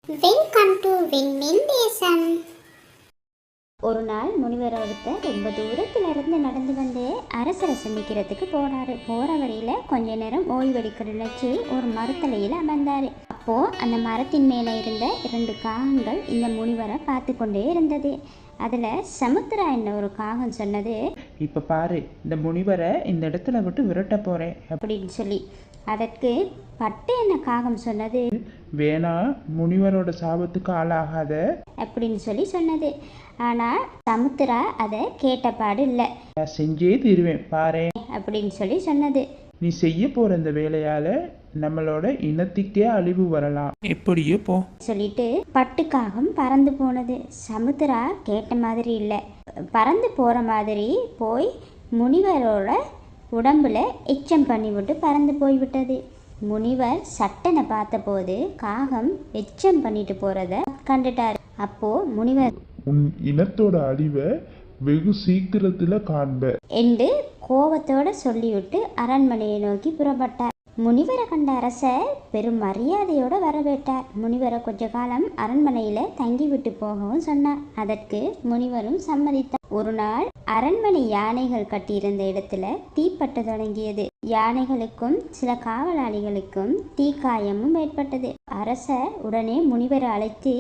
Welcome to விண்மீன் தேசம். ஒரு நாள் முனிவர் ஒருத்தர் ரொம்ப தூரத்துல இருந்து நடந்து வந்து அரசரை சந்திக்கிறதுக்கு போனாரு. போற வழியில கொஞ்ச நேரம் ஓய்வெடுக்க நினைச்சு ஒரு மரத்தலையில அமர்ந்தாரு. அப்போ அந்த மரத்தின் மேல இருந்த 2 காகங்கள் இந்த முனிவரை பார்த்து கொண்டே இருந்தது. அதுல சமுத்திரா என்ன ஒரு காகம் சொன்னது, இப்ப பாரு, இந்த முனிவரை இந்த இடத்துல விட்டு விரட்ட போறேன் அப்படின்னு சொல்லி. அதற்கு பட்டு என்ன காகம் சொன்னது, வேணா, முனிவரோட சாபத்துக்கு ஆளாகாத அப்படின்னு சொல்லி சொன்னது. ஆனா சமுத்திரா அதை கேட்டபாடு இல்லை. நான் செஞ்சே தீருவேன் பாரு அப்படின்னு சொல்லி சொன்னது. நீ செய்ய போற இந்த வேலையால நம்மளோட இனத்துக்கே அழிவு வரலாம், எப்படியோ போ சொல்லிட்டு பட்டுக்காகம் பறந்து போனது. சமுத்திரா கேட்ட மாதிரி இல்லை, பறந்து போற மாதிரி போய் முனிவரோட உடம்புல எச்சம் பண்ணிவிட்டு பறந்து போய்விட்டது. முனிவர் சட்டனை பார்த்தபோது காகம் எச்சம் பண்ணிட்டு போறத கண்டுட்டாரு. அப்போ முனிவர், உன் இனத்தோட அழிவை வெகு சீக்கிரத்துல காண்ப என்று கோபத்தோட சொல்லிவிட்டு அரண்மனையை நோக்கி புறப்பட்டார். முனிவரை கண்ட அரசர் பெரும் மரியாதையோட வரவேற்றார். முனிவரை கொஞ்ச காலம் அரண்மனையில தங்கிவிட்டு போகவும் சொன்னார். அதற்கு முனிவரும் சம்மதித்தார். ஒரு நாள் அரண்மனை யானைகள் கட்டியிருந்த இடத்துல தீப்பட்ட தொடங்கியது. யானைகளுக்கும் சில காவலாளிகளுக்கும் தீக்காயமும் ஏற்பட்டது. அரசர் உடனே முனிவரை அழைத்து,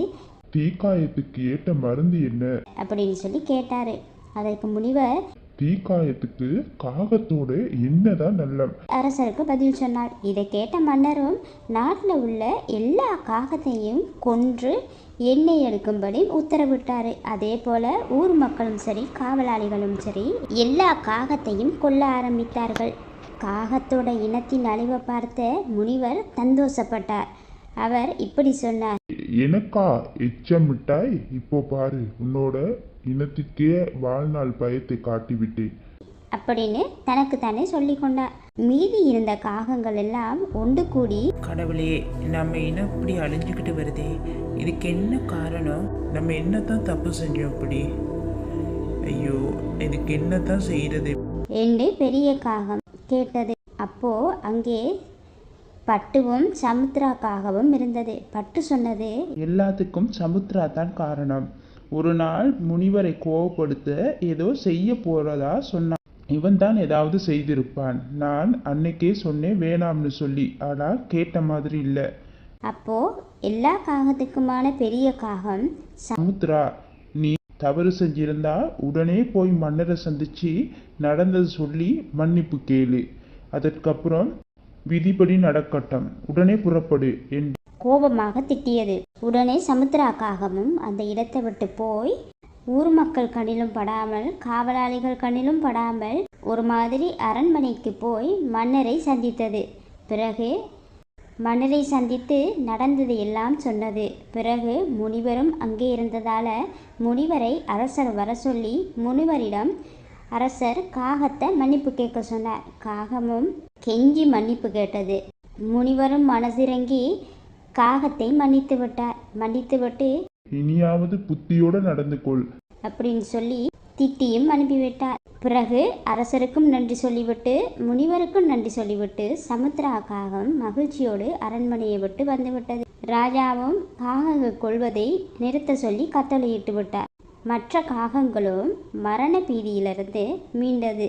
தீக்காயத்துக்கு ஏற்ற மருந்து என்ன அப்படின்னு சொல்லி கேட்டாரு. அதற்கு முனிவர், தீக்காயத்துக்கு காகத்தோட என்னதான் நல்ல அரசருக்கு பதில் சொன்னார். இதை கேட்ட மன்னரும் நாட்டில் உள்ள எல்லா காகத்தையும் கொன்று எண்ணெய் எடுக்கும்படி உத்தரவிட்டாரு. அதே போல ஊர் மக்களும் சரி, காவலாளிகளும் சரி, எல்லா காகத்தையும் கொல்ல ஆரம்பித்தார்கள். காகத்தோட இனத்தின் அழிவை பார்த்த முனிவர் சந்தோஷப்பட்டார். அவர் இப்படி சொன்னார், எனக்கா எச்சமிட்டாய்? இப்போ பாரு, உன்னோட இனத்துக்கே வாழ்நாள் பயத்தை காட்டிவிட்டேன் அப்படின்னு தனக்கு தானே சொல்லி கொண்டார். மீதி இருந்த காகங்கள் எல்லாம் ஒன்று கூடி, கடவுளே, நம்ம இனம் இப்படி அழிஞ்சுக்கிட்டு வருதே, இதுக்கு என்ன காரணம்? நம்ம என்னதான் தப்பு செஞ்சோம் இப்படி? ஐயோ, இதுக்கு என்னதான் செய்யறது என்று பெரிய காகம் கேட்டது. அப்போ அங்கே பட்டுவும் சமுத்திராக்காகவும் இருந்தது. பட்டு சொன்னது, எல்லாத்துக்கும் சமுத்திரா தான் காரணம். ஒரு நாள் முனிவரை கோவப்படுத்த ஏதோ செய்ய போறதா சொன்னான். இவன் தான் ஏதாவது செய்திருப்பான். நான் அன்னைக்கே சொன்னேன் வேணாம்னு சொல்லி, ஆனா கேட்ட மாதிரி இல்ல. அப்போ எல்லா காகத்துக்குமான பெரிய காகம், சமுத்திரா, நீ தவறு செஞ்சிருந்தா உடனே போய் மன்னரை சந்திச்சு நடந்தது சொல்லி மன்னிப்பு கேளு. அதற்கப்புறம் விதிப்படி நடக்கட்டும், உடனே புறப்படு என்று கோபமாக திட்டியது. உடனே சமுத்திரா காகமும் அந்த இடத்தை விட்டு போய் ஊர் மக்கள் கண்ணிலும் படாமல், காவலாளிகள் கண்ணிலும் படாமல் ஒரு மாதிரி அரண்மனைக்கு போய் மன்னரை சந்தித்தது. பிறகு மன்னரை சந்தித்து நடந்தது எல்லாம் சொன்னது. பிறகு முனிவரும் அங்கே இருந்ததால முனிவரை அரசர் வர சொல்லி முனிவரிடம் அரசர் காகத்தை மன்னிப்பு கேட்க சொன்னார். காகமும் கெஞ்சி மன்னிப்பு கேட்டது. முனிவரும் மனசிறங்கி காகத்தை மன்னித்து விட்டார். மன்னித்து விட்டு, இனியாவது புத்தியோட நடந்து கொள் அப்படின்னு சொல்லி திட்டியும் அனுப்பிவிட்டார். பிறகு அரசருக்கும் நன்றி சொல்லிவிட்டு முனிவருக்கும் நன்றி சொல்லிவிட்டு சமுத்திரா காகம் மகிழ்ச்சியோடு அரண்மனையை விட்டு வந்துவிட்டது. ராஜாவும் காகங்கள் கொள்வதை நிறுத்த சொல்லி கட்டளையிட்டு விட்டார். மற்ற காகங்களும் மரண பீதியிலிருந்து மீண்டது.